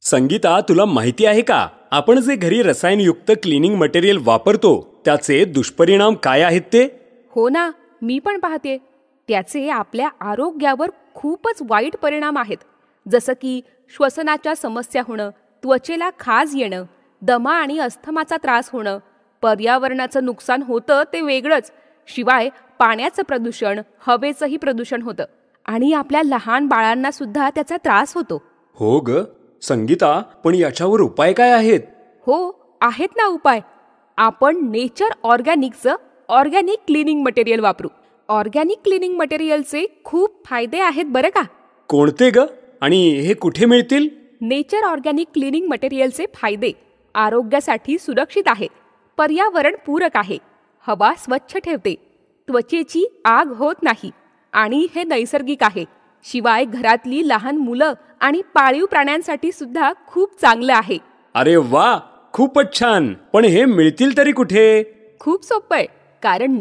संगीता, तुला माहिती आहे का, आपण जे घरी रसायनयुक्त क्लिनिंग मटेरियल वापरतो त्याचे दुष्परिणाम काय आहेत ते? हो ना, मी पण पाहते. त्याचे आपल्या आरोग्यावर खूपच वाईट परिणाम आहेत. जसं की श्वसनाच्या समस्या होणं, त्वचेला खाज येणं, दमा आणि अस्थमाचा त्रास होणं. पर्यावरणाचं नुकसान होतं ते वेगळंच, शिवाय पाण्याचं प्रदूषण, हवेचंही प्रदूषण होतं आणि आपल्या लहान बाळांना सुद्धा त्याचा त्रास होतो. हो ग संगीता, पण याच्यावर उपाय काय आहेत? हो, आहेत ना उपाय. आपण नेचर ऑर्गॅनिकचं ऑर्गॅनिक क्लिनिंग मटेरियल वापरू. ऑर्गॅनिक क्लिनिंग मटेरियलचे खूप फायदे आहेत बरं का. कोणते ग, आणि हे कुठे मिळतील? नेचर ऑर्गॅनिक क्लिनिंग मटेरियलचे फायदे: आरोग्यासाठी सुरक्षित आहे, पर्यावरण पूरक आहे, हवा स्वच्छ ठेवते, त्वचेची आग होत नाही आणि हे नैसर्गिक आहे. शिवाय घरातली लहान मुलं आणि पाळीव प्राण्यांसाठी सुद्धा खूप चांगलं आहे. अरे वा, खूपच छान. पण हे मिळतील तरी कुठे? खूप सोपं आहे, कारण